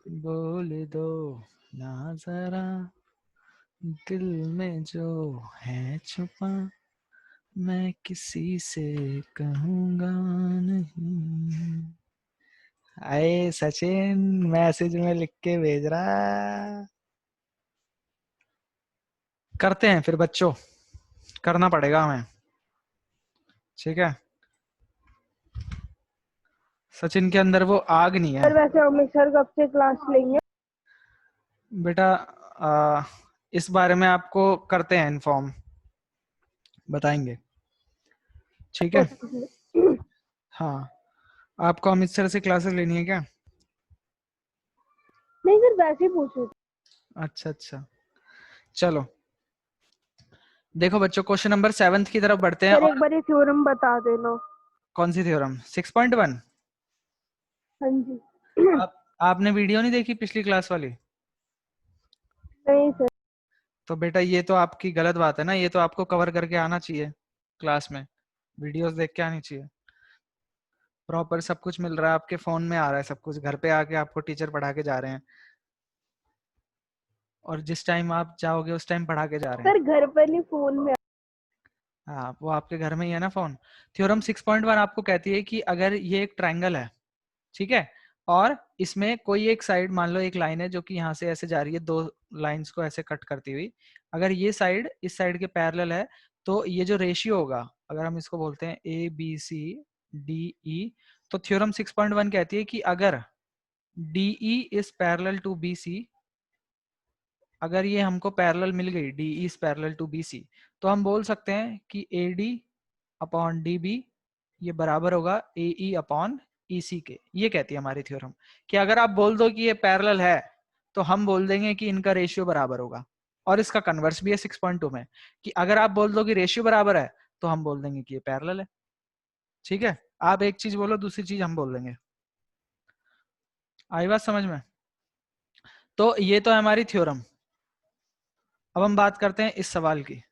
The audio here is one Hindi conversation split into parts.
बोल दो ना जरा, दिल में जो है छुपा, मैं किसी से कहूँगा नहीं। आए सचिन, मैसेज में लिख के भेज रहा। करते हैं फिर बच्चों, करना पड़ेगा हमें, ठीक है। सचिन के अंदर वो आग नहीं है। सर वैसे अमित सर कब से क्लास लेंगे? बेटा इस बारे में आपको करते हैं इन्फॉर्म, बताएंगे, ठीक है। हाँ, आपको अमित सर से क्लासेस लेनी है क्या? नहीं सर, वैसे ही पूछ रही थी। अच्छा अच्छा, चलो देखो बच्चों, क्वेश्चन नंबर 7 की तरफ बढ़ते हैं। सर एक और बार ये थ्योरम बता देना। कौन सी थ्योरम? 6.1? हाँ जी। आप आपने वीडियो नहीं देखी पिछली क्लास वाली? नहीं सर। तो बेटा ये तो आपकी गलत बात है ना, ये तो आपको कवर करके आना चाहिए क्लास में, वीडियोस देख के आनी चाहिए। प्रॉपर सब कुछ मिल रहा है आपके फोन में, आ रहा है सब कुछ, घर पे आके आपको टीचर पढ़ा के जा रहे हैं, और जिस टाइम आप जाओगे उस टाइम पढ़ा के जा रहे हैं। सर घर पर नहीं, फोन में। हाँ, वो आपके घर में ही है ना फोन। थ्योरम 6.1 आपको कहती है कि अगर ये एक ट्रायंगल है, ठीक है, और इसमें कोई एक साइड, मान लो एक लाइन है जो कि यहाँ से ऐसे जा रही है, दो लाइंस को ऐसे कट करती हुई, अगर ये साइड इस साइड के पैरेलल है, तो ये जो रेशियो होगा, अगर हम इसको बोलते हैं ए बी सी डी ई, तो थ्योरम 6.1 कहती है कि अगर D E is parallel to B C, अगर ये हमको पैरेलल मिल गई, D E is parallel to B C, तो हम बोल सकते हैं कि A D upon D B ये बराबर होगा ए ई अपॉन ई सी के। ये कहती है हमारी थ्योरम कि अगर आप बोल दो कि ये पैरेलल है, तो हम बोल देंगे कि इनका रेशियो बराबर होगा। और इसका कन्वर्स भी है 6.2 में, कि अगर आप बोल दो कि रेशियो बराबर है, तो हम बोल देंगे कि ये पैरेलल है, ठीक है। आप एक चीज बोलो, दूसरी चीज हम बोल देंगे। आई बात समझ में? तो ये तो है हमारी थ्योरम। अब हम बात करते हैं इस सवाल की।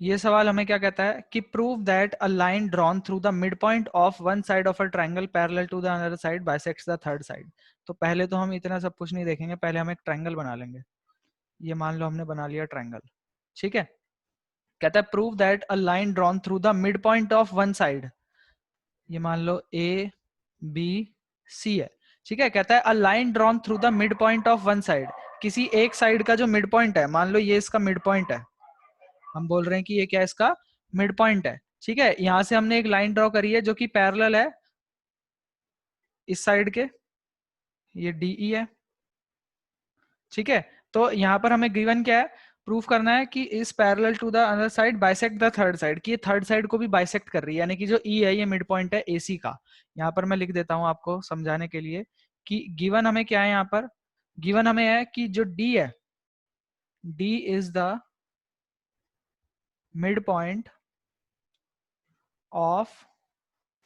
ये सवाल हमें क्या कहता है कि prove that a line drawn through the mid point of one side of a triangle parallel to the another side bisects the third side. तो पहले तो हम इतना सब कुछ नहीं देखेंगे, पहले हम एक ट्रायंगल बना लेंगे। ये मान लो हमने बना लिया ट्रायंगल, ठीक है। कहता है prove that a line drawn through the mid point of one side, ये मान लो ए बी सी है, ठीक है। कहता है अ line drawn through the mid point of one side, किसी एक साइड का जो मिड पॉइंट है, मान लो ये इसका मिड पॉइंट है, हम बोल रहे हैं कि ये क्या है, इसका मिड पॉइंट है, ठीक है। यहां से हमने एक लाइन ड्रॉ करी है जो कि पैरेलल है इस साइड के, ये डीई है, ठीक है। तो यहाँ पर हमें गिवन क्या है, प्रूफ करना है कि इस parallel to the other side bisect the third side, कि ये थर्ड साइड को भी बाइसेक्ट कर रही है, यानी कि जो ई है ये मिड पॉइंट है एसी का। यहाँ पर मैं लिख देता हूँ आपको समझाने के लिए कि गिवन हमें क्या है, यहाँ पर गिवन हमें है कि जो डी है, D is the mid point of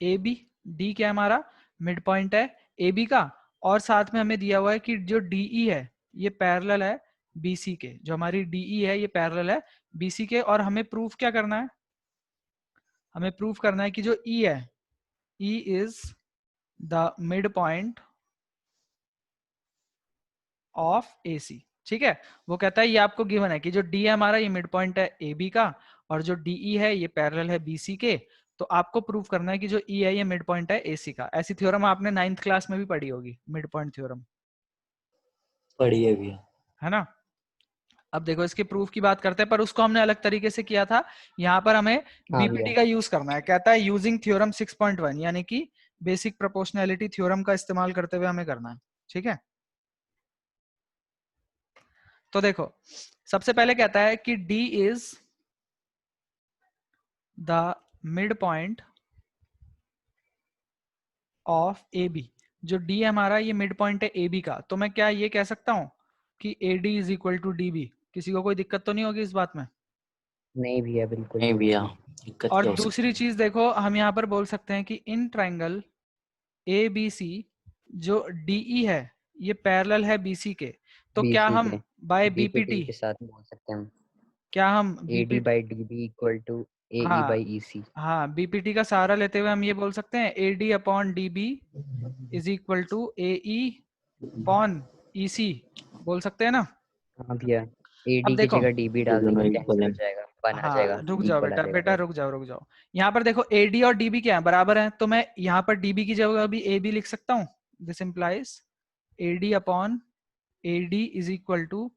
A B. D क्या है हमारा, मिड पॉइंट है ए बी का, और साथ में हमें दिया हुआ है कि जो डीई है ये पैरेलल है बीसी के, जो हमारी डीई है ये पैरेलल है बीसी के। और हमें प्रूफ क्या करना है, हमें प्रूफ करना है कि जो ई है, E is the mid point of A C, ठीक है। वो कहता है ये आपको गिवन है कि जो डी है हमारा ये मिड पॉइंट है ए बी का, और जो डीई है ये पैरेलल है बीसी के। तो आपको प्रूव करना है कि जो ई है ये मिड पॉइंट है एसी का। ऐसी थ्योरम आपने 9th क्लास में भी पढ़ी होगी, मिड पॉइंट थ्योरम, पढ़ी है भैया। है ना। अब देखो इसके प्रूफ की बात करते हैं, पर उसको हमने अलग तरीके से किया था। यहाँ पर हमें हाँ बीपीटी भैया। का यूज करना है। कहता है यूजिंग थ्योरम 6.1, यानी कि बेसिक प्रोपोर्शनैलिटी थ्योरम का इस्तेमाल करते हुए हमें करना है, ठीक है। तो देखो सबसे पहले कहता है कि D is the mid point of A B. जो D है हमारा ये मिड पॉइंट है ए बी का, तो मैं क्या ये कह सकता हूं कि A D is equal to D B. किसी को कोई दिक्कत तो नहीं होगी इस बात में? नहीं भैया, बिल्कुल नहीं नहीं भैया, होगी। दिक्कत और क्या हो सकती दूसरी है? चीज देखो, हम यहाँ पर बोल सकते हैं कि इन ट्राइंगल ए बी सी जो डीई है ये पैरेलल है बीसी के। तो क्या बीसी हम के बाय बीपीटी बीपीटी, के साथ बोल सकते हैं हम। क्या हम A D BPT, by D B equal to AE हाँ by EC। हाँ, बीपीटी का सहारा लेते हुए हम ये बोल सकते हैं AD upon DB is equal to AE upon EC, बोल सकते हैं ना। हाँ भैया, अब AD की देखो, जगह DB डाल दोनों देंगे, इक्वल कैंसिल है। हो जाएगा, 1 आ हाँ जाएगा, रुक जाओ इक्वल आ बेटा, जाएगा बेटा फिर। रुक जाओ। यहाँ पर देखो AD और DB क्या है, बराबर है, तो मैं यहाँ पर DB की जगह भी AB लिख सकता हूँ। This implies AD upon AD is equal to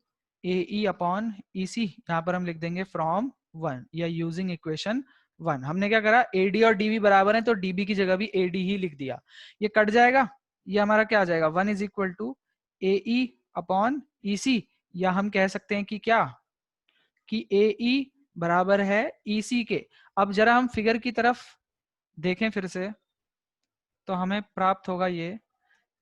AE upon EC। यहाँ पर हम लिख देंगे फ्रॉम 1 या यूजिंग इक्वेशन 1। हमने क्या करा, AD और DB बराबर है तो DB की जगह भी AD ही लिख दिया। ये कट जाएगा, ये हमारा क्या आ जाएगा, 1 is equal to AE upon EC, या हम कह सकते हैं कि क्या, कि AE बराबर है EC के। अब जरा हम फिगर की तरफ देखें फिर से, तो हमें प्राप्त होगा ये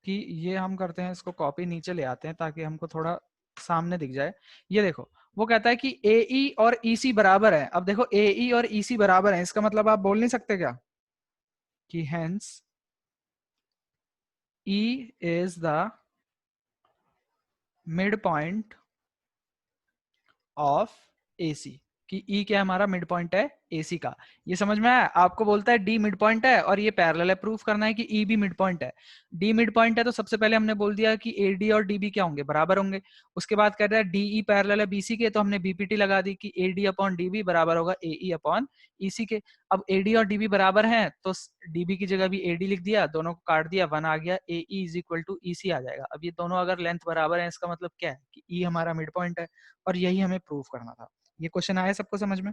कि ये हम करते हैं, इसको कॉपी नीचे ले आते हैं ताकि हमको थोड़ा सामने दिख जाए। ये देखो, वो कहता है कि AE और EC बराबर है। अब देखो AE और EC बराबर है, इसका मतलब आप बोल नहीं सकते क्या कि hence E is the mid point of AC, कि E क्या हमारा मिड पॉइंट है AC का। ये समझ में आया। आपको बोलता है D मिड पॉइंट है और ये पैरेलल है, प्रूफ करना है कि E भी मिड पॉइंट है। D मिड पॉइंट है तो सबसे पहले हमने बोल दिया कि AD और DB क्या होंगे, बराबर होंगे। उसके बाद कह रहा है DE पैरेलल है BC के, तो हमने BPT लगा दी कि AD अपॉन DB बराबर होगा AE अपॉन EC के। अब AD और DB बराबर हैं तो DB की जगह भी AD लिख दिया, दोनों को काट दिया, 1 आ गया, AE is equal to EC आ जाएगा। अब ये दोनों अगर लेंथ बराबर है, इसका मतलब क्या है कि E हमारा मिड पॉइंट है, और यही हमें प्रूफ करना था। ये क्वेश्चन आया सबको समझ में?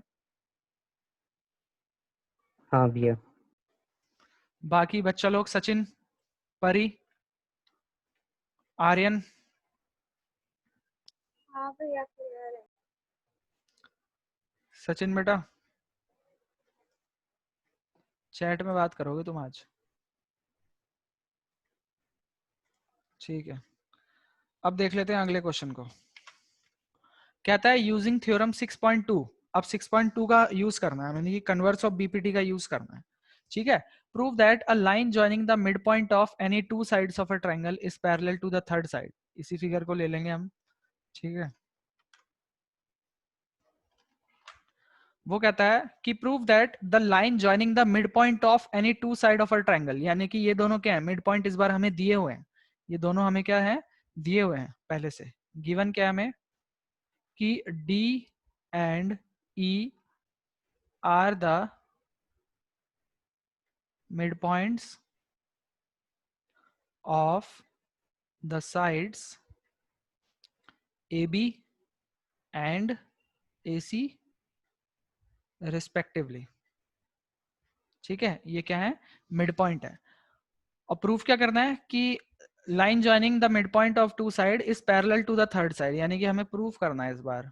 हाँ भैया। बाकी बच्चा लोग, सचिन, परी, आर्यन, हाँ भैया क्लियर है। सचिन बेटा चैट में बात करोगे तुम आज? ठीक है, अब देख लेते हैं अगले क्वेश्चन को। कहता है यूजिंग थ्योरम 6.2। अब 6.2 का यूज करना है, यानी कि कन्वर्स ऑफ बीपीटी का यूज करना है। ठीक है, prove that a line joining the mid point of any two sides of a triangle is parallel to the third side. इसी फिगर को ले लेंगे हम। ठीक है, वो कहता है कि prove that the line joining the mid point of any to side of a triangle, यानी कि ये दोनों क्या है, मिड पॉइंट इस बार हमें दिए हुए हैं। ये दोनों हमें क्या है, दिए हुए हैं पहले से। गिवन क्या है हमें कि D and E are the mid points of the sides AB and AC respectively. ठीक है, ये क्या है, मिड पॉइंट है। और प्रूफ क्या करना है कि line joining the mid point of two side is parallel to the third side, यानी कि हमें प्रूफ करना है इस बार।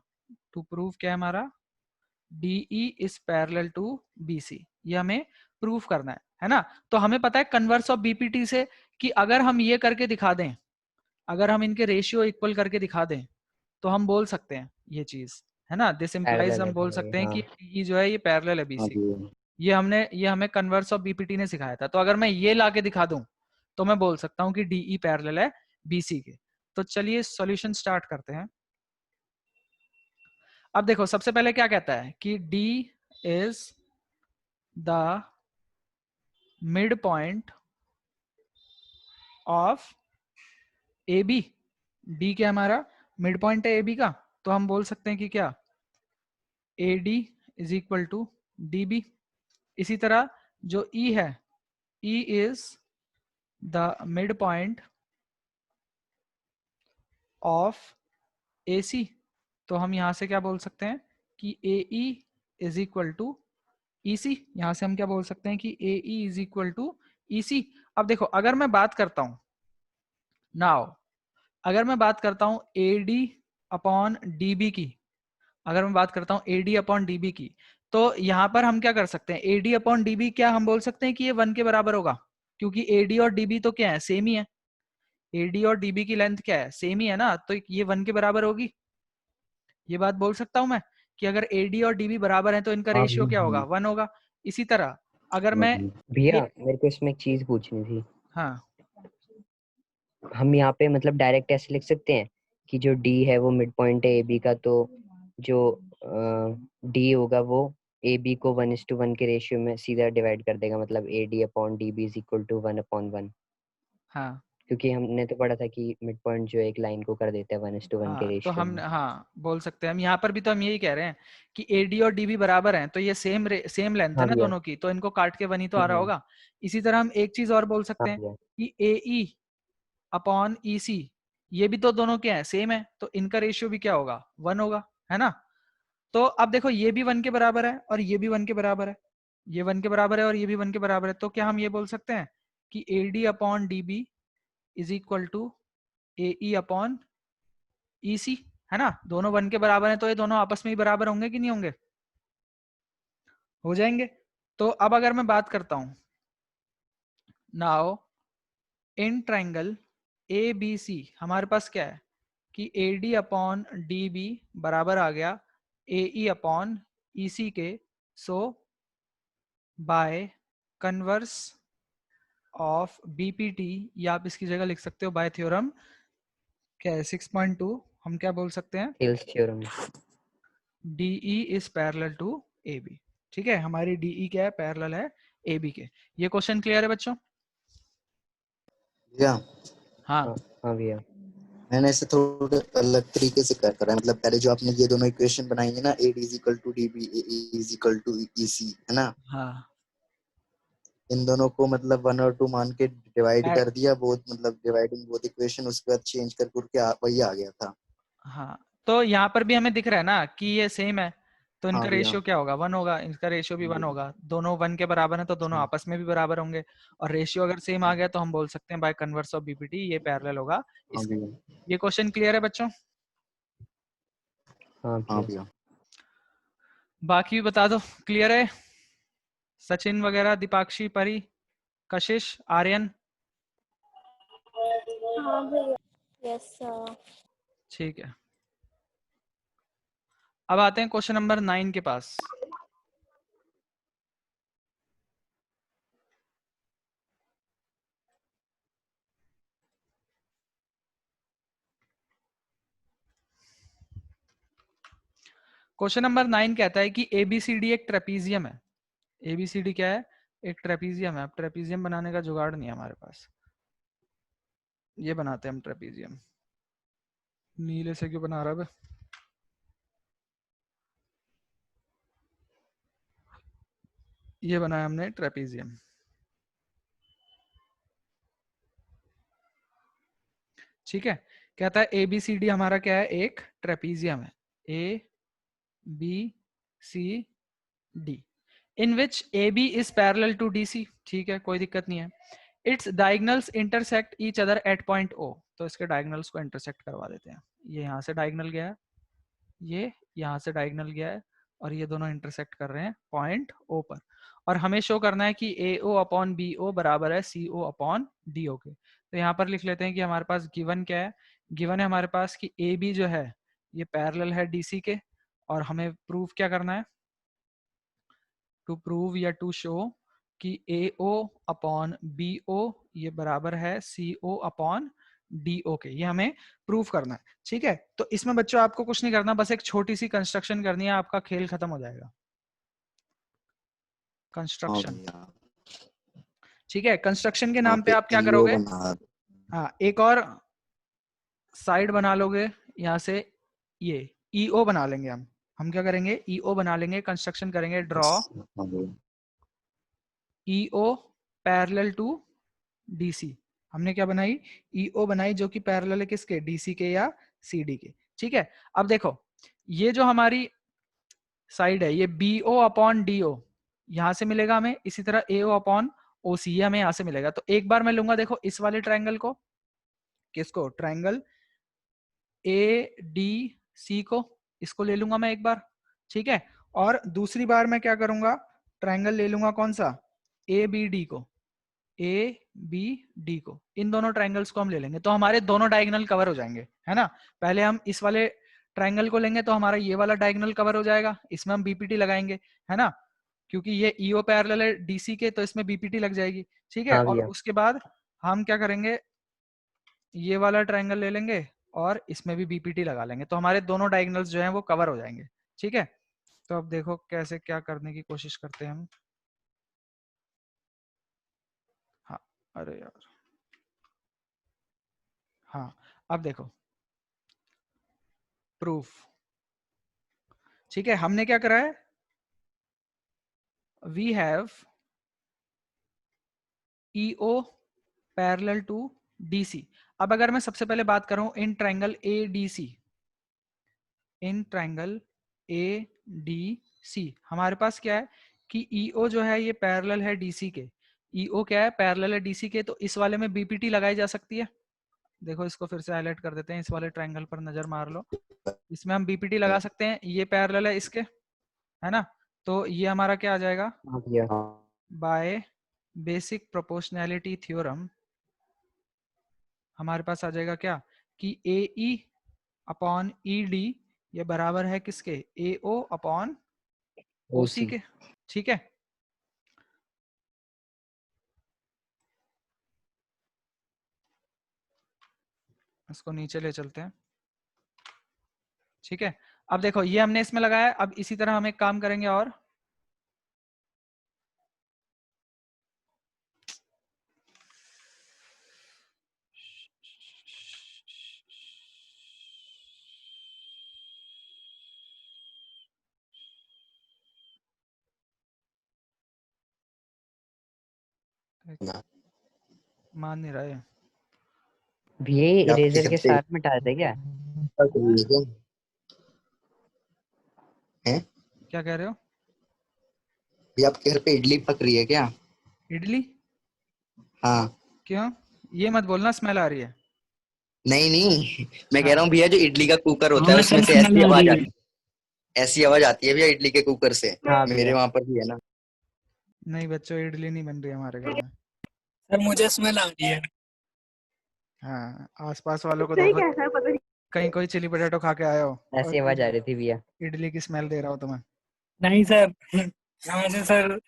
टू प्रूफ क्या है हमारा, DE is parallel to BC, ये हमें प्रूफ करना है ना। तो हमें पता है कन्वर्स ऑफ BPT से कि अगर हम ये करके दिखा दें, अगर हम इनके रेशियो इक्वल करके दिखा दें, तो हम बोल सकते हैं ये चीज, है ना। दिस इंप्लाइज, पैरेलल हम है बोल भाई, सकते हैं हाँ। कि DE जो है ये पैरेलल है हाँ BC। जी। ये हमें कन्वर्स ऑफ BPT ने सिखाया था। तो अगर मैं ये लाके दिखा दूं तो मैं बोल सकता हूं कि DE पैरेलल है BC के। तो चलिए सॉल्यूशन स्टार्ट करते हैं। अब देखो, सबसे पहले क्या कहता है कि D is the mid point of AB। D क्या हमारा मिड पॉइंट है AB का, तो हम बोल सकते हैं कि क्या, AD is equal to DB। इसी तरह जो E है, E is the mid point of AC। तो हम यहां से क्या बोल सकते हैं कि AE is equal to EC। यहां से हम क्या बोल सकते हैं कि AE is equal to EC। अब देखो, अगर मैं बात करता हूं नाउ, अगर मैं बात करता हूं AD अपॉन DB की, अगर मैं बात करता हूं AD अपॉन DB की, तो यहां पर हम क्या कर सकते हैं, AD अपॉन DB क्या हम बोल सकते हैं कि ये 1 के बराबर होगा, क्योंकि AD और DB तो क्या है, सेम ही है। AD और DB की लेंथ क्या है, सेम ही है ना, तो ये 1 के बराबर होगी। ये बात बोल सकता हूं मैं कि अगर AD और DB बराबर है तो इनका हाँ रेशियो क्या होगा, 1 होगा। इसी तरह अगर मैं भैया, ए, मेरे को इसमें एक चीज पूछनी थी। हाँ हम यहाँ पे मतलब डायरेक्ट ऐसे लिख सकते हैं कि जो D है वो मिड पॉइंट है AB का, तो जो D होगा वो ए बी को 1:1 के रेशियो में सीधा डिवाइड कर देगा, मतलब AD upon DB is equal to 1/1, हाँ क्योंकि हमने तो पढ़ा था कि मिड पॉइंट जो है एक लाइन को कर देते हैं 1:1 के हाँ, तो रेशियो हम में। हाँ बोल सकते हैं हम यहाँ पर भी, तो हम यही कह रहे हैं कि AD और DB बराबर हैं, तो ये सेम लेंथ है हाँ ना भैया। दोनों की, तो इनको काट के 1 ही तो आ रहा हम्म, होगा। इसी तरह हम एक चीज और बोल हाँ सकते हैं भैया। कि AE अपॉन EC, ये भी तो दोनों क्या है, सेम है, तो इनका रेशियो भी क्या होगा, 1 होगा, है ना। तो अब देखो ये भी 1 के बराबर है और ये भी 1 के बराबर है, ये 1 के बराबर है और ये भी 1 के बराबर है, तो क्या हम ये बोल सकते हैं कि AD upon DB is equal to AE upon EC, है ना। दोनों 1 के बराबर हैं, तो ये दोनों आपस में ही बराबर होंगे कि नहीं होंगे, हो जाएंगे। तो अब अगर मैं बात करता हूं, नाउ इन ट्राइंगल ABC हमारे पास क्या है कि AD अपॉन DB बराबर आ गया AE अपॉन EC के, so by converse of BPT, या आप इसकी जगह लिख सकते हो बाय थ्योरम, क्या है 6.2, हम क्या बोल सकते हैं, Thales theorem. DE is parallel to AB। ठीक है, हमारी DE क्या है, पैरेलल है AB के। ये क्वेश्चन क्लियर है बच्चों। भैया हाँ हाँ हाँ भैया। मैंने इसे थोड़ा अलग तरीके से करा है, मतलब पहले जो आपने ये दोनों इक्वेशन बनाई है ना, AD is equal to DB, AE is equal to EC, है ना, हाँ इन दोनों को मतलब 1 और 2 मान के डिवाइड ऐ- कर दिया, बहुत मतलब डिवाइडिंग बोथ इक्वेशन, उसके बाद चेंज कर करके वही आ गया था। हाँ, तो यहाँ पर भी हमें दिख रहा है ना कि ये सेम है, तो हाँ इनका भैया। रेशियो क्या होगा, 1 होगा, इनका रेशियो भी 1 होगा, दोनों 1 के बराबर हैं तो दोनों अच्छा। आपस में भी बराबर होंगे, और रेशियो अगर सेम आ गया तो हम बोल सकते हैं बाय कन्वर्स ऑफ BPT ये पैरेलल होगा हाँ इसके। भैया। ये क्वेश्चन क्लियर है बच्चों। हाँ हाँ भैया। भैया। बाकी भी बता दो, क्लियर है, सचिन वगैरह, दीपाक्षी, परी, कशिश, आर्यन। हाँ भैया। Yes sir. ठीक है, अब आते हैं क्वेश्चन नंबर 9 के पास। क्वेश्चन नंबर 9 कहता है कि ABCD एक ट्रेपीजियम है। ABCD क्या है, एक ट्रेपीजियम है। अब ट्रेपीजियम बनाने का जुगाड़ नहीं है हमारे पास, ये बनाते हैं हम ट्रेपीजियम। नीले से क्यों बना रहा है बे? ये बनाया हमने ट्रेपीजियम। ठीक है, कहता है ABCD हमारा क्या है, एक ट्रेपीजियम है, ABCD in which AB is parallel to DC। ठीक है, कोई दिक्कत नहीं है। Its diagonals intersect each other at point O, तो इसके डायगनल्स को इंटरसेक्ट करवा देते हैं। ये यहाँ से डायगनल गया है, ये यहाँ से डायगनल गया है, और ये दोनों इंटरसेक्ट कर रहे हैं पॉइंट O पर, और हमें शो करना है कि AO अपॉन BO बराबर है CO अपॉन DO के। तो यहाँ पर लिख लेते हैं कि हमारे पास गिवन क्या है, गिवन है हमारे पास कि AB जो है ये पैरेलल है DC के, और हमें प्रूव क्या करना है, टू प्रूव या टू शो कि AO अपॉन BO ये बराबर है CO अपॉन DO के, ये हमें प्रूव करना है। ठीक है, तो इसमें बच्चों आपको कुछ नहीं करना, बस एक छोटी सी कंस्ट्रक्शन करनी है, आपका खेल खत्म हो जाएगा। हाँ कंस्ट्रक्शन, भैया। ठीक है, कंस्ट्रक्शन के वहाँ नाम पे पे आप क्या EO करोगे, बना। हाँ एक और साइड बना लोगे यहाँ से, ये EO बना लेंगे हम क्या करेंगे, EO बना लेंगे, कंस्ट्रक्शन करेंगे, ड्रॉ हाँ भैया। EO parallel to DC। हमने क्या बनाई, EO बनाई जो कि पैरेलल है किसके, DC के या CD के। ठीक है, अब देखो ये जो हमारी साइड है ये BO अपॉन DO यहां से मिलेगा हमें, इसी तरह AO अपॉन OC ये हमें यहां से मिलेगा। तो एक बार मैं लूंगा देखो इस वाले ट्रायंगल को, किसको, ट्रायंगल ADC को, इसको ले लूंगा मैं एक बार। ठीक है, और दूसरी बार मैं क्या करूंगा, ट्रायंगल ले लूंगा कौन सा, ABD को, ABD को, इन दोनों ट्रायंगल्स को हम ले लेंगे, तो हमारे दोनों डायगोनल कवर हो जाएंगे, है ना। पहले हम इस वाले ट्रायंगल को लेंगे तो हमारा ये वाला डायगोनल कवर हो जाएगा, इसमें हम BPT लगाएंगे, है ना, क्योंकि ये EO पैरेलल है DC के, तो इसमें BPT लग जाएगी। ठीक है, हाँ और भैया। उसके बाद हम क्या करेंगे, ये वाला ट्रायंगल ले लेंगे और इसमें भी BPT लगा लेंगे, तो हमारे दोनों डायगोनल्स जो हैं वो कवर हो जाएंगे। ठीक है, तो अब देखो कैसे क्या करने की कोशिश करते हैं हम। हाँ, अरे यार, हाँ, अब देखो प्रूफ। ठीक है, हमने क्या करा है, we have EO parallel to DC। अब अगर मैं सबसे पहले बात करूं in triangle ADC, in triangle ADC हमारे पास क्या है कि EO जो है ये पैरेलल है DC के। EO क्या है, पैरेलल है DC के, तो इस वाले में BPT लगाई जा सकती है। देखो इसको फिर से हाईलाइट कर देते हैं, इस वाले ट्रायंगल पर नजर मार लो, इसमें हम BPT लगा सकते हैं, ये पैरेलल है इसके, है ना। तो ये हमारा क्या आ जाएगा, हाँ भैया। बाय बेसिक प्रोपोर्शनैलिटी थ्योरम हमारे पास आ जाएगा क्या कि AE अपॉन ED ये बराबर है किसके, AO अपॉन OC के। ठीक है, इसको नीचे ले चलते हैं। ठीक है, अब देखो ये हमने इसमें लगाया, अब इसी तरह हम एक काम करेंगे और मान नहीं रहा है। भैया ये इरेजर के साथ में डाल दे क्या? हैं? क्या कह रहे हो, ये आपके घर पे इडली पक रही है क्या? इडली? हाँ। क्यों, ये मत बोलना स्मेल आ रही है। नहीं नहीं, मैं कह हाँ, रहा हूँ भैया जो इडली का कुकर होता है उसमें से ऐसी आवाज आती है, ऐसी आवाज आती है भैया इडली के कुकर से। हाँ मेरे भैया। वहां पर भी है ना। नहीं बच्चों, इडली नहीं बन रही है हमारे घर में। सर मुझे स्मेल आ रही है। हाँ, आसपास वालों को देखो, कहीं कोई चिली पोटैटो खा के आए हो ऐसी और आवाज आ रही थी भैया। इडली की स्मेल दे रहा हो तुम्हें। नहीं सर, यहाँ से सर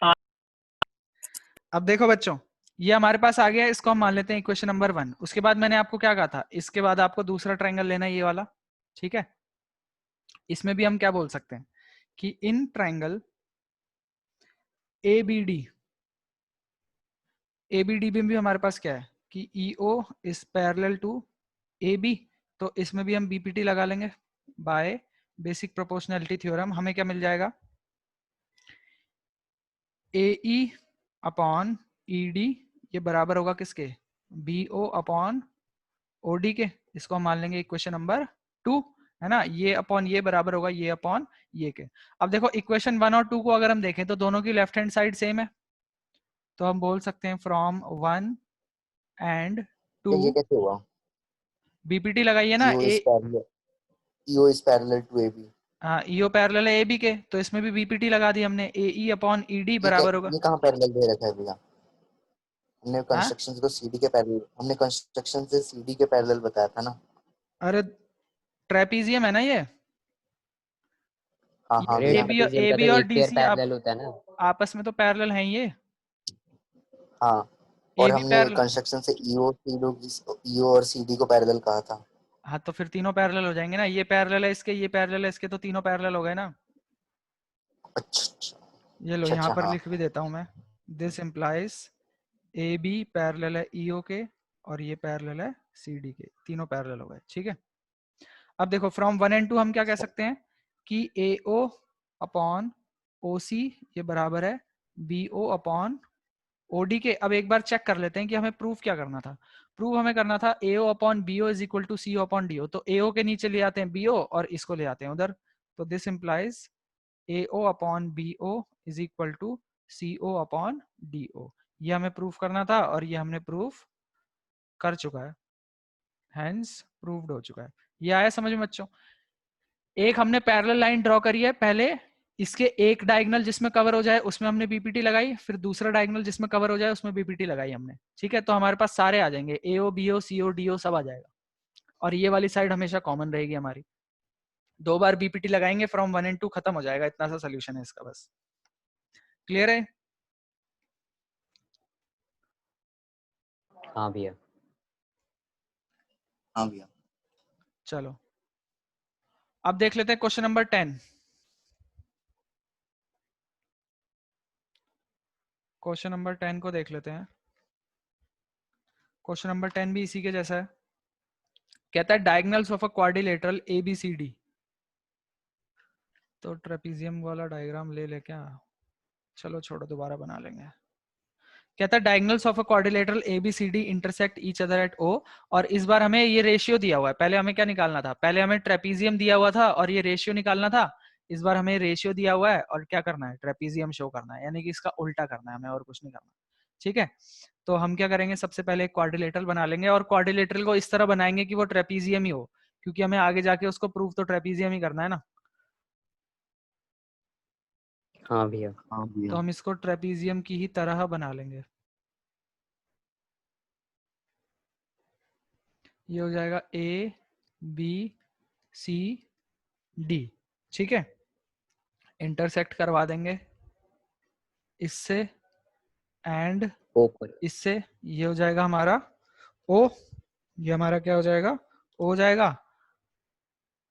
अब देखो बच्चों, ये हमारे पास आ गया है, इसको हम मान लेते हैं इक्वेशन नंबर 1। उसके बाद मैंने आपको क्या कहा था, इसके बाद आपको दूसरा ट्रायंगल लेना है, ये वाला। ठीक है, इसमें भी हम क्या बोल सकते हैं कि इन ट्रायंगल ABD, ABD में भी हमारे पास क्या है कि EO is parallel to AB, तो इसमें भी हम BPT लगा लेंगे बाय बेसिक प्रोपोर्शनैलिटी थ्योरम। हमें क्या मिल जाएगा, AE अपॉन ED ये बराबर होगा किसके, BO अपॉन OD के। इसको हम मान लेंगे इक्वेशन नंबर 2, है ना। ये अपॉन ये बराबर होगा ये अपॉन ये के। अब देखो इक्वेशन 1 और 2 को अगर हम देखें तो दोनों की लेफ्ट हैंड साइड सेम है, तो हम बोल सकते हैं फ्रॉम 1 एंड 2 ये कैसे हुआ? BPT लगाइए ना। EO is parallel, EO is parallel to AB. हाँ, EO पैरेलल है AB के, तो इसमें भी BPT लगा दी हमने, AE अपॉन ED ये क्या, बराबर होगा। ये कहाँ पैरेलल दे रखा है भैया? हमने हाँ, कंस्ट्रक्शन को सीडी के पैरेलल, हमने कंस्ट्रक्शन से सीडी के पैरेलल बताया था ना। अरे ट्रेपीजियम है ना ये हाँ हाँ अरे भैया। ट्रेपेजियम का तो AB और एक पेयर DC आप पैरेलल होता है ना। आपस में तो पैरेलल हैं ये। हाँ, और AB हमने पैरेलल, कंस्ट्रक्शन से ईओ सीडो की, ईओ और सीडी को पैरेलल कहा था। हाँ तो फिर तीनों पैरेलल हो जाएंगे ना, ये पैरेलल है इसके, ये पैरेलल है इसके, तो तीनों पैरेलल हो गए ना। अच्छा अच्छा ये लो अच्छा यहाँ अच्छा, पर हाँ। लिख भी देता हूँ मैं, दिस इम्प्लाइज AB पैरेलल है EO के और ये पैरेलल है CD के, तीनों पैरेलल हो गए। ठीक है, अब देखो फ्रॉम 1 एंड 2 हम क्या कह सकते हैं कि AO अपॉन OC ये बराबर है BO अपॉन OD के। अब एक बार चेक कर लेते हैं कि हमें प्रूफ क्या करना था। प्रूफ हमें करना था AO upon BO is equal to CO upon DO, तो AO के नीचे ले आते हैं BO और इसको ले आते हैं उधर, तो this implies AO upon BO is equal to CO upon DO। ये हमें प्रूफ करना था और ये हमने प्रूफ कर चुका है, हेंस प्रूव्ड हो चुका है। ये आया समझ में बच्चों। एक हमने पैरेलल लाइन ड्रॉ करी है, पहले इसके एक डायगोनल जिसमें कवर हो जाए उसमें हमने BPT लगाई, फिर दूसरा डायगोनल जिसमें कवर हो जाए उसमें BPT लगाई हमने। ठीक है, तो हमारे पास सारे आ जाएंगे, AO BO CO DO सब आ जाएगा, और ये वाली साइड हमेशा कॉमन रहेगी हमारी। 2 बार BPT लगाएंगे, फ्रॉम 1 एंड 2 खत्म हो जाएगा, इतना सा सोल्यूशन है इसका, बस। क्लियर है? हाँ भैया। हाँ भैया। चलो अब देख लेते हैं क्वेश्चन नंबर 10। क्वेश्चन नंबर 10 को देख लेते हैं। क्वेश्चन नंबर 10 भी इसी के जैसा है। कहता है diagonals of a quadrilateral ABCD। तो ट्रेपीजियम वाला डायग्राम ले क्या, चलो छोड़ो, दोबारा बना लेंगे। कहता है diagonals of a quadrilateral ABCD intersect each other eight O, और इस बार हमें ये रेशियो दिया हुआ है। पहले हमें क्या निकालना था, पहले हमें ट्रेपीजियम दिया हुआ था और ये रेशियो निकालना था। इस बार हमें रेशियो दिया हुआ है और क्या करना है, ट्रेपीजियम शो करना है, यानी कि इसका उल्टा करना है हमें, और कुछ नहीं करना। ठीक है, तो हम क्या करेंगे, सबसे पहले एक क्वाड्रिलेटरल बना लेंगे, और क्वाड्रिलेटरल को इस तरह बनाएंगे कि वो ट्रेपीजियम ही हो, क्योंकि हमें आगे जाके उसको प्रूव तो ट्रेपीजियम ही करना है ना। हाँ भैया। हाँ तो हम इसको ट्रेपीजियम की ही तरह बना लेंगे। ये हो जाएगा ABCD। ठीक है, इंटरसेक्ट करवा देंगे इससे एंड ओ पर इससे, ये हो जाएगा हमारा O, ये हमारा क्या हो जाएगा, O हो जाएगा।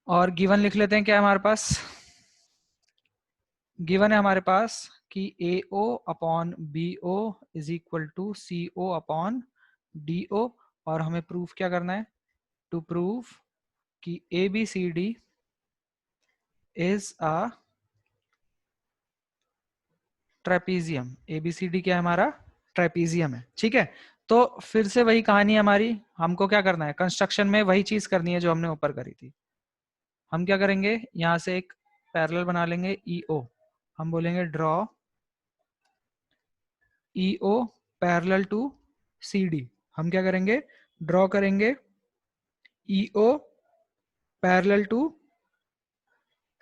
और गिवन लिख लेते हैं, क्या है हमारे पास, गिवन है हमारे पास कि AO upon BO is equal to CO upon DO, और हमें प्रूफ क्या करना है, टू प्रूव कि ABCD is a trapezium. ABCD क्या है हमारा, ट्रेपीजियम है। ठीक है, तो फिर से वही कहानी है हमारी, हमको क्या करना है, कंस्ट्रक्शन में वही चीज करनी है जो हमने ऊपर करी थी। हम क्या करेंगे, यहां से एक पैरेलल बना लेंगे EO, हम बोलेंगे draw EO parallel to CD। हम क्या करेंगे, ड्रॉ करेंगे EO पैरेलल टू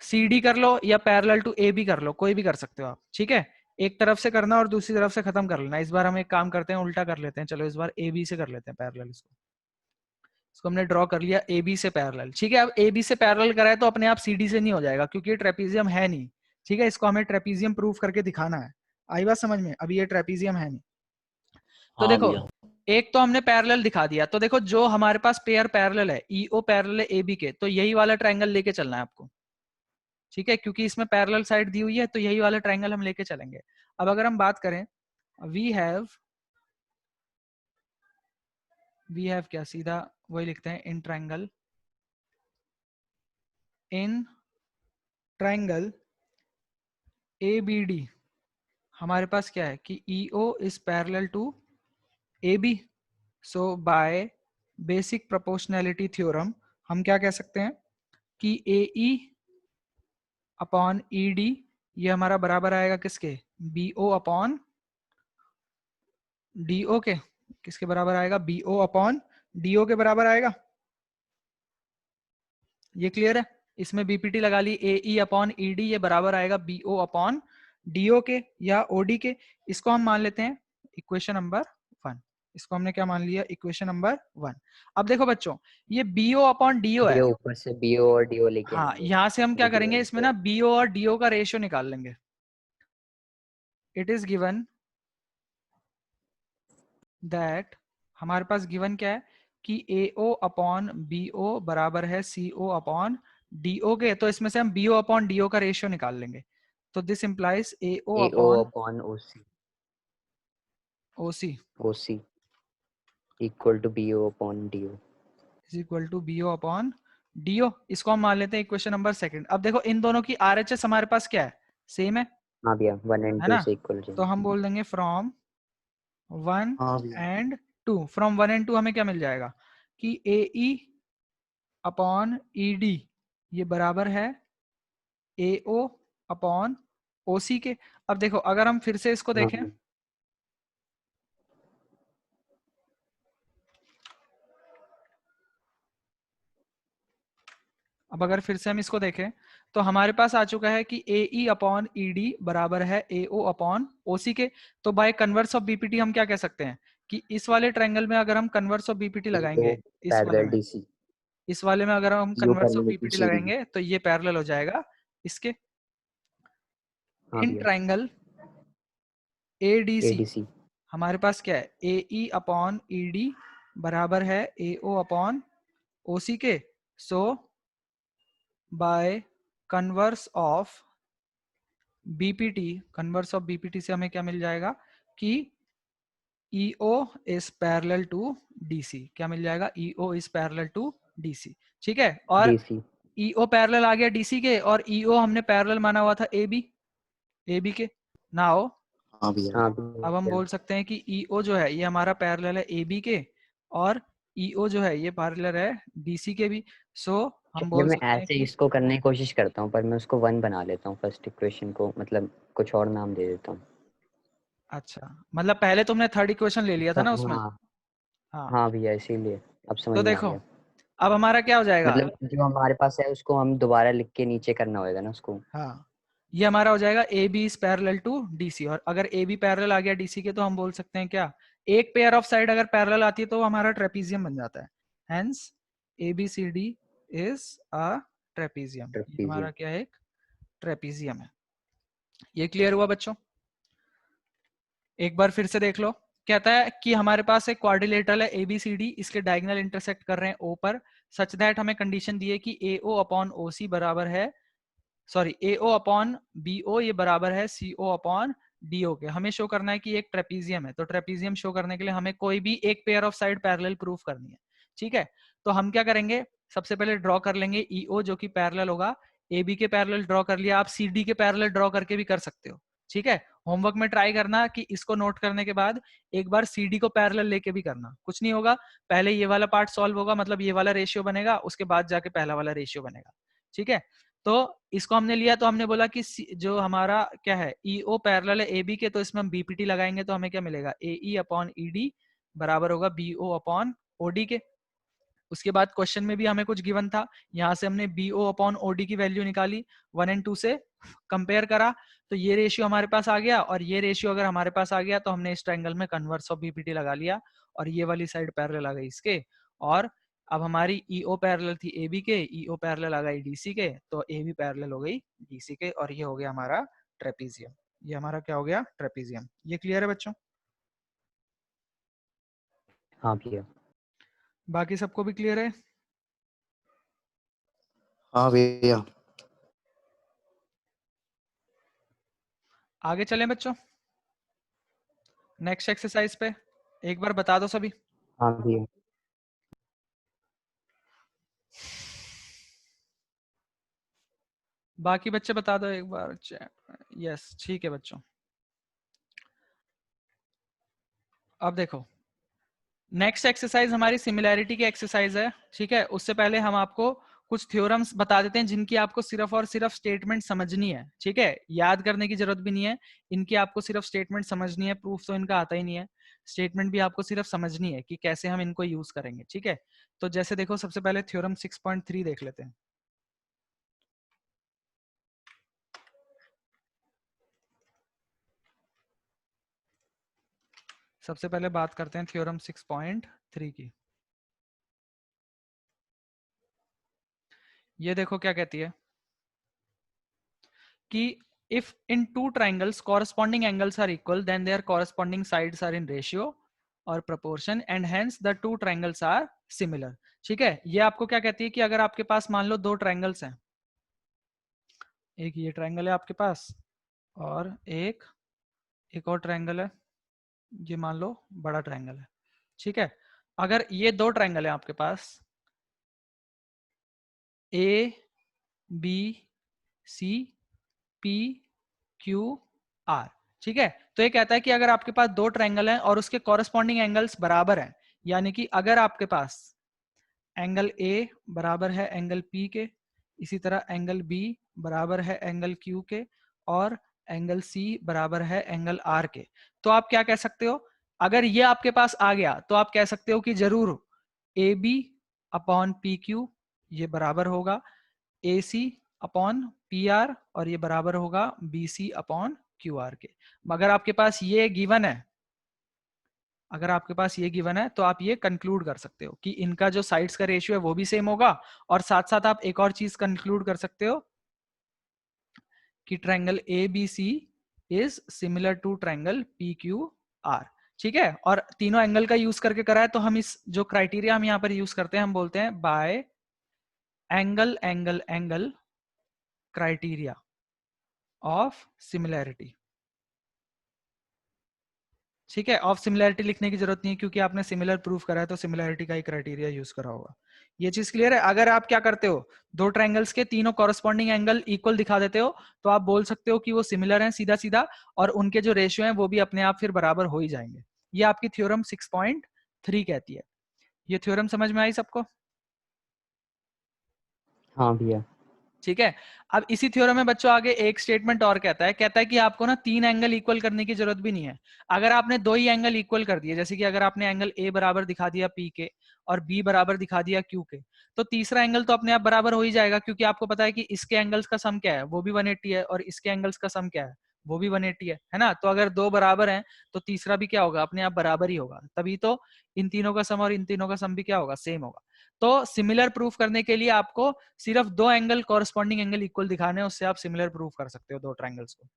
CD कर लो या पैरेलल टू AB कर लो, कोई भी कर सकते हो आप। ठीक है, एक तरफ से करना और दूसरी तरफ से खत्म कर लेना। इस बार हम एक काम करते हैं, उल्टा कर लेते हैं। चलो इस बार AB से कर लेते हैं पैरेलल। इसको हमने ड्रॉ कर लिया AB से पैरेलल। ठीक है, अब AB से पैरेलल कराए तो अपने आप CD से नहीं हो जाएगा, क्योंकि ये ट्रेपीजियम है नहीं। ठीक है, इसको हमें ट्रेपीजियम प्रूफ करके दिखाना है। आई बात समझ में, अभी ये ट्रेपीजियम है नहीं। तो देखो, एक तो हमने पैरेलल दिखा दिया, तो देखो जो हमारे पास पेयर पैरेलल है, EO पैरेलल है AB के, तो यही वाला ट्रायंगल लेके चलना है आपको। ठीक है, क्योंकि इसमें पैरेलल साइड दी हुई है, तो यही वाला ट्रायंगल हम लेके चलेंगे। अब अगर हम बात करें, वी हैव क्या, सीधा वही लिखते हैं, इन ट्रायंगल ABD हमारे पास क्या है कि EO is parallel to AB। So by basic proportionality theorem हम क्या कह सकते हैं कि AE अपॉन ED ये हमारा बराबर आएगा किसके, BO अपॉन DO के। किसके बराबर आएगा, BO अपॉन DO के बराबर आएगा। ये क्लियर है, इसमें BPT लगा ली, AE अपॉन ED ये बराबर आएगा BO अपॉन DO के या OD के। इसको हम मान लेते हैं इक्वेशन नंबर 1। इसको हमने क्या मान लिया, इक्वेशन नंबर 1। अब देखो बच्चों, ये BO अपॉन DO है। भैया ऊपर से BO और DO लेके हाँ, आएंगे यहां से हम क्या जो करेंगे, given इसमें है। ना BO और DO का रेशियो निकाल लेंगे। इट इज गिवन दैट, हमारे पास गिवन क्या है कि AO अपॉन BO बराबर है CO अपॉन DO के। तो इसमें से हम BO अपॉन DO का रेशियो निकाल लेंगे। तो this implies AO AO upon upon OC OC equal to BO upon DO। Is equal to BO upon DO। इसको हम मान लेते हैं इक्वेशन नंबर 2। अब देखो इन दोनों की RHS हमारे पास क्या है, सेम हाँ भैया 1 and है 2 ना। से इक्वल तो हम बोल देंगे फ्रॉम 1 हाँ भैया। एंड 2। फ्रॉम 1 एंड 2 हमें क्या मिल जाएगा कि AE अपॉन ED ये बराबर है AO अपॉन OC के। अब देखो अगर हम फिर से इसको हाँ देखें, भैया। अब अगर फिर से हम इसको देखें तो हमारे पास आ चुका है कि AE अपॉन ED बराबर है AO अपॉन OC के। तो बाय कन्वर्स ऑफ BPT हम क्या कह सकते हैं कि इस वाले ट्रायंगल में अगर हम कन्वर्स ऑफ BPT लगाएंगे, इस वाले पैरेलल में, DC इस वाले में अगर हम यो converse of parallel to BPT CD। लगाएंगे तो ये पैरेलल हो जाएगा इसके। हाँ इन भैया ट्रायंगल ADC ADC हमारे पास क्या है, AE अपॉन ED बराबर है AO अपॉन OC के। So by converse of BPT, converse of BPT से हमें क्या मिल जाएगा कि EO is parallel to DC। क्या मिल जाएगा? EO is parallel to DC। ठीक है, और DC। EO पैरेलल आ गया DC के, और EO हमने पैरेलल माना हुआ था AB के। नाउ हाँ भैया। हाँ अब हम भैया। बोल सकते हैं कि EO जो है ये हमारा पैरेलल है AB के, और EO जो है ये पैरेलल है DC के भी। सो हम चलिए बोल मैं सकते हैं ऐसे कि इसको करने की कोशिश करता हूँ, पर मैं उसको 1 बना लेता हूँ फर्स्ट इक्वेशन को, मतलब कुछ और नाम दे देता हूँ। अच्छा, मतलब पहले तुमने थर्ड इक्वेशन ले लिया था ना उसमें। हाँ हाँ, हाँ भैया, इसीलिए अब समझ तो में आ देखो गया। अब हमारा क्या हो जाएगा। मतलब जो हमारे पास है उसको हम दोबारा लिख के नीचे करना होगा ना उसको। हाँ, ये हमारा हो जाएगा AB is parallel to DC, और अगर AB पैरेलल आ गया DC के तो हम बोल सकते हैं क्या, एक पेयर ऑफ साइड अगर पैरेलल आती है तो हमारा ट्रेपीजियम बन जाता है। Hence ABCD is a trapezium. ये हमारा ट्रेपीजियम। क्या है? एक ट्रेपीजियम है। ये क्लियर हुआ बच्चों? एक बार फिर से देख लो। कहता है कि हमारे पास एक क्वाड्रिलेटरल है ABCD, इसके डायगोनल इंटरसेक्ट कर रहे हैं O पर, सच दैट हमें कंडीशन दी है कि AO अपॉन OC बराबर है, सॉरी AO अपॉन BO ये बराबर है CO अपॉन DO के। हमें शो करना है कि एक ट्रेपीजियम है, तो ट्रेपीजियम शो करने के लिए हमें कोई भी एक pair of side parallel proof करनी है। ठीक है, तो हम क्या करेंगे, सबसे पहले ड्रॉ कर लेंगे EO जो कि पैरेलल होगा, AB के पैरेलल ड्रॉ कर लिया, आप CD के पैरेलल ड्रॉ करके भी कर सकते हो। ठीक है, होमवर्क में ट्राई करना कि इसको नोट करने के बाद एक बार CD को पैरेलल लेके भी करना, कुछ नहीं होगा। पहले ये वाला पार्ट सॉल्व होगा, मतलब ये वाला रेशियो बनेगा, उसके बाद जाके पहला वाला रेशियो बनेगा। ठीक है, तो इसको हमने लिया, तो हमने बोला कि जो हमारा क्या है EO पैरेलल है AB के, तो इसमें हम BPT लगाएंगे तो हमें क्या मिलेगा, AE अपॉन ED बराबर होगा BO अपॉन OD के। उसके बाद क्वेश्चन में भी हमें कुछ गिवन था, यहाँ से हमने BO अपॉन OD की वैल्यू निकाली, 1 और 2 से कंपेयर करा, तो ये रेशियो हमारे पास आ गया, और ये रेशियो अगर हमारे पास आ गया तो हमने इस ट्रायंगल में कन्वर्स ऑफ BPT लगा लिया, और ये वाली साइड पैरेलल आ गई इसके। और अब हमारी EO पैरेलल थी AB के, EO पैरेलल आ गई DC के, तो AB पैरेलल हो गई DC के, और ये हो गया हमारा ट्रेपीजियम। ये हमारा क्या हो गया? ट्रेपीजियम। ये क्लियर है बच्चों? हाँ भैया। बाकी सबको भी क्लियर है? हाँ भैया। आगे चलें बच्चों नेक्स्ट एक्सरसाइज पे, एक बार बता दो सभी। हाँ भैया। बाकी बच्चे बता दो एक बार। यस, ठीक है बच्चों। अब देखो नेक्स्ट एक्सरसाइज हमारी सिमिलैरिटी की एक्सरसाइज है। ठीक है, उससे पहले हम आपको कुछ थ्योरम्स बता देते हैं जिनकी आपको सिर्फ और सिर्फ स्टेटमेंट समझनी है। ठीक है, याद करने की जरूरत भी नहीं है, इनकी आपको सिर्फ स्टेटमेंट समझनी है, प्रूफ तो इनका आता ही नहीं है, स्टेटमेंट भी आपको सिर्फ समझनी है कि कैसे हम इनको यूज करेंगे। ठीक है, तो जैसे देखो सबसे पहले थ्योरम 6.3 देख लेते हैं। सबसे पहले बात करते हैं थ्योरम 6.3 की। ये देखो क्या कहती है कि if in two triangles corresponding angles are equal then their corresponding sides are in ratio or proportion and hence the two triangles are similar। ठीक है, ये आपको क्या कहती है कि अगर आपके पास मान लो दो ट्रायंगल्स हैं, एक ये ट्रायंगल है आपके पास और एक और ट्रायंगल है, ये मान लो बड़ा ट्रायंगल है। ठीक है, अगर ये दो ट्रायंगल है आपके पास A B C P Q R, ठीक है, तो ये कहता है कि अगर आपके पास दो ट्रायंगल हैं और उसके कॉरस्पॉन्डिंग एंगल्स बराबर हैं, यानी कि अगर आपके पास एंगल A बराबर है एंगल P के, इसी तरह एंगल B बराबर है एंगल Q के, और एंगल C बराबर है एंगल R के, तो आप क्या कह सकते हो, अगर ये आपके पास आ गया तो आप कह सकते हो कि जरूर AB अपॉन PQ ये बराबर होगा AC अपॉन PR, और ये बराबर होगा BC अपॉन QR के। अगर आपके पास ये गिवन है, अगर आपके पास ये गिवन है तो आप ये कंक्लूड कर सकते हो कि इनका जो साइड्स का रेशियो है वो भी सेम होगा, और साथ साथ आप एक और चीज कंक्लूड कर सकते हो कि triangle ABC is similar to triangle PQR। ठीक है, और तीनों एंगल का यूज करके करा है, तो हम इस जो क्राइटेरिया हम यहाँ पर यूज करते हैं हम बोलते हैं bye angle angle angle criteria of similarity. ठीक है, ऑफ सिमिलैरिटी लिखने की जरूरत नहीं है क्योंकि आपने सिमिलर प्रूफ करा है तो सिमिलैरिटी का ही क्राइटेरिया यूज करा होगा। ये चीज क्लियर है? अगर आप क्या करते हो, दो ट्रायंगल्स के तीनों कॉरस्पॉन्डिंग एंगल इक्वल दिखा देते हो तो आप बोल सकते हो कि वो सिमिलर हैं सीधा सीधा, और उनके जो रेशियो हैं वो भी अपने आप फिर बराबर हो ही जाएंगे। ये आपकी थ्योरम 6.3 कहती है। ये थ्योरम समझ में आई सबको? हाँ भैया। ठीक है। अब इसी थ्योरम में बच्चों आगे एक स्टेटमेंट और कहता है कि आपको ना 3 एंगल इक्वल करने की जरूरत भी नहीं है। अगर आपने 2 ही एंगल इक्वल कर दिए, जैसे कि अगर आपने एंगल ए बराबर दिखा दिया पी के और बी बराबर दिखा दिया क्यू के, तो तीसरा एंगल तो अपने आप बराबर हो ही जाएगा, क्योंकि आपको पता है कि इसके एंगल्स का सम क्या है, वो भी 180 है, और इसके एंगल्स का सम क्या है, वो भी 180 है ना। तो अगर दो बराबर हैं तो तीसरा भी क्या होगा, अपने आप बराबर ही होगा। तभी तो इन तीनों का सम और इन तीनों का सम भी क्या होगा, सेम होगा। तो सिमिलर प्रूफ करने के लिए आपको सिर्फ 2 एंगल कॉरस्पॉन्डिंग एंगल इक्वल दिखाने हैं, उससे आप सिमिलर प्रूफ कर सकते हो 2 ट्रायंगल्स को।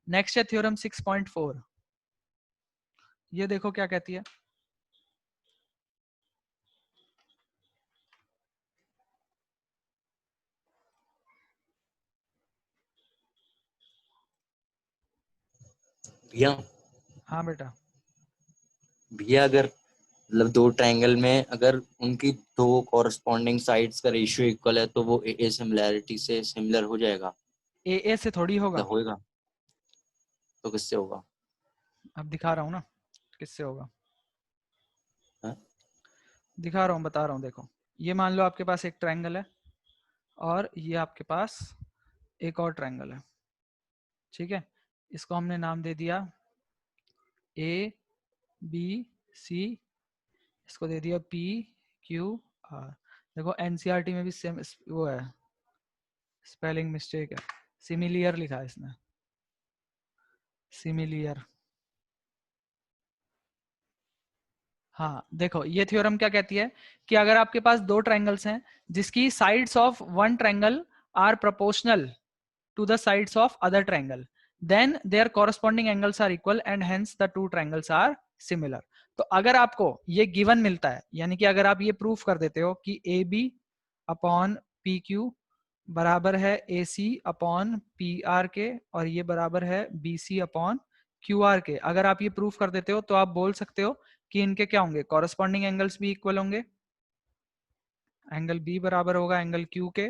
नेक्स्ट है थ्योरम 6.4। ये देखो क्या कहती है। भैया हाँ बेटा। भैया अगर मतलब दो ट्रायंगल में अगर उनकी दो कॉरस्पॉन्डिंग साइड्स का रेशियो इक्वल है तो वो ए सिमिलैरिटी से सिमिलर हो जाएगा? ए से थोड़ी होगा, मतलब होएगा तो किससे होगा? अब दिखा रहा हूं ना किससे होगा। हाँ? दिखा रहा हूं, बता रहा हूं। देखो, ये मान लो आपके पास एक ट्रायंगल है और ये आपके पास एक और ट्रायंगल है। ठीक है, इसको हमने नाम दे दिया ए बी सी, इसको दे दिया पी क्यू आर। देखो एनसीईआरटी में भी सेम वो है, स्पेलिंग मिस्टेक है, सिमिलियर लिखा है इसने, सिमिलियर। हाँ देखो, ये थ्योरम क्या कहती है कि अगर आपके पास दो ट्रायंगल्स हैं जिसकी sides of one triangle are proportional to the sides of other triangle, then their corresponding angles are equal and hence the two triangles are similar. तो अगर आपको ये गिवन मिलता है, यानी कि अगर आप ये प्रूफ कर देते हो कि A B upon P Q बराबर है A C upon P R के, और ये बराबर है B C upon Q R के, अगर आप ये प्रूफ कर देते हो तो आप बोल सकते हो कि इनके क्या होंगे, कॉरस्पॉन्डिंग एंगल्स भी इक्वल होंगे। एंगल बी बराबर होगा एंगल क्यू के,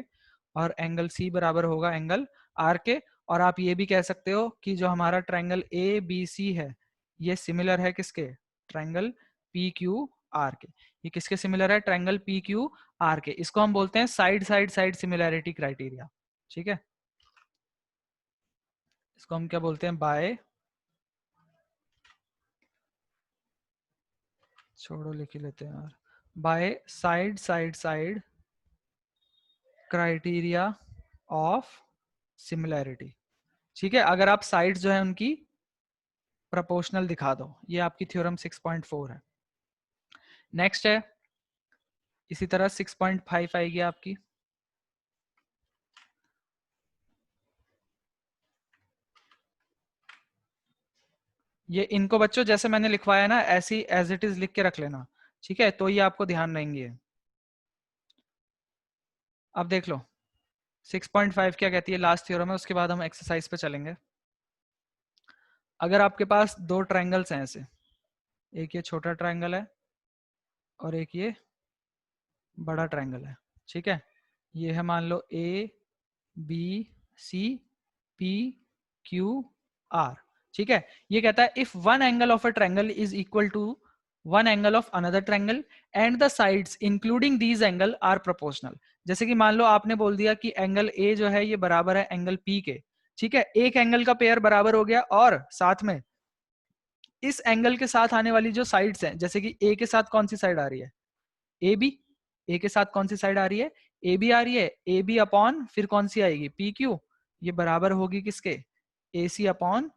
और एंगल सी बराबर होगा एंगल आर के। और आप ये भी कह सकते हो कि जो हमारा ट्रायंगल ए बी सी है ये सिमिलर है किसके, ट्रायंगल पी क्यू आर के। ये किसके सिमिलर है, ट्रायंगल पी क्यू आर के। इसको हम बोलते हैं side side side similarity criteria. ठीक है, इसको हम क्या बोलते हैं, बाय, छोड़ो लिख ही लेते हैं यार, by side side side criteria of similarity. ठीक है, अगर आप साइड्स जो है उनकी प्रोपोर्शनल दिखा दो। ये आपकी थ्योरम 6.4 है। नेक्स्ट है, इसी तरह 6.5 आएगी आपकी। ये इनको बच्चों जैसे मैंने लिखवाया ना ऐसी एज इट इज लिख के रख लेना, ठीक है, तो ये आपको ध्यान रहेंगे। अब देख लो 6.5 क्या कहती है, लास्ट थ्योरम है, उसके बाद हम एक्सरसाइज पे चलेंगे। अगर आपके पास दो ट्रायंगल्स हैं ऐसे, एक ये छोटा ट्रायंगल है और एक ये बड़ा ट्रायंगल है, ठीक है, ये है मान लो A B C P Q R. ठीक है, ये कहता है if one angle of a triangle is equal to one angle of another triangle and the sides including these angle are proportional. जैसे कि मान लो आपने बोल दिया कि एंगल ए जो है ये बराबर है एंगल पी के, ठीक है, एक एंगल का पेयर बराबर हो गया, और साथ में इस एंगल के साथ आने वाली जो साइड्स हैं, जैसे कि ए के साथ कौन सी साइड आ रही है, ए बी, ए के साथ कौन सी साइड आ रही है, ए बी आ रही है, ए बी अपॉन फिर कौन सी आएगी, पी क्यू, ये बराबर होगी किसके, ए सी अपॉन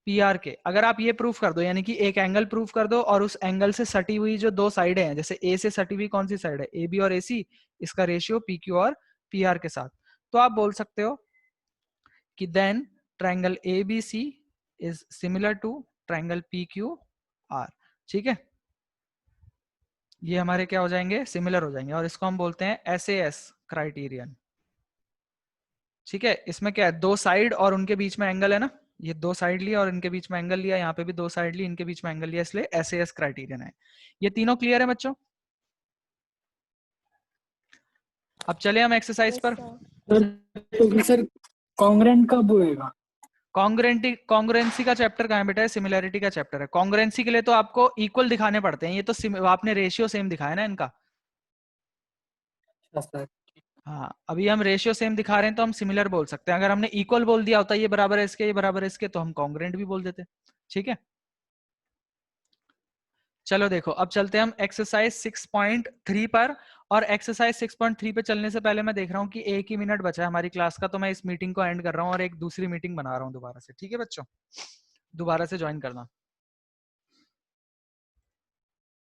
पी आर के। अगर आप ये प्रूफ कर दो, यानी कि एक एंगल प्रूफ कर दो और उस एंगल से सटी हुई जो दो साइडें हैं, जैसे ए से सटी हुई कौन सी साइड है, ए बी और ए सी, इसका रेशियो पी क्यू और पी आर के साथ, तो आप बोल सकते हो कि then triangle A B C is similar to triangle P Q R. ठीक है, ये हमारे क्या हो जाएंगे, सिमिलर हो जाएंगे, और इसको हम बोलते हैं SAS क्राइटेरियन। ठीक है, इसमें क्या है, दो साइड और उनके बीच में एंगल है ना, ये दो साइड लिया और इनके बीच में एंगल लिया, यहाँ पे भी दो साइड ली, इनके बीच में एंगल लिया, इसलिए SAS क्राइटेरियन है। ये तीनों क्लियर है बच्चों? अब चले हम एक्सरसाइज Yes, पर। sir. तो सर कॉन्ग्रेंट कब होएगा? कॉन्ग्रुएंसी का चैप्टर कहाँ है बेटा? सिमिलैरिटी का चैप्टर है। कॉन्ग्रुएंसी के लिए तो आपको इक्वल दिखाने पड़ते हैं, ये तो आपने रेशियो सेम दिखाया ना इनका। अच्छा सर। हाँ, अभी हम रेशियो सेम दिखा रहे हैं तो हम सिमिलर बोल सकते हैं। अगर हमने इक्वल बोल दिया होता ये बराबर है इसके, ये बराबर है इसके, तो हम कॉन्ग्रुएंट भी बोल देते। ठीक है, चलो देखो अब चलते हैं हम एक्सरसाइज 6.3 पर। और एक्सरसाइज 6.3 पे चलने से पहले मैं देख रहा हूँ कि 1 ही मिनट बचा है हमारी क्लास का, तो मैं इस मीटिंग को एंड कर रहा हूँ और एक दूसरी मीटिंग बना रहा हूँ दोबारा से। ठीक है बच्चों, दोबारा से ज्वाइन करना।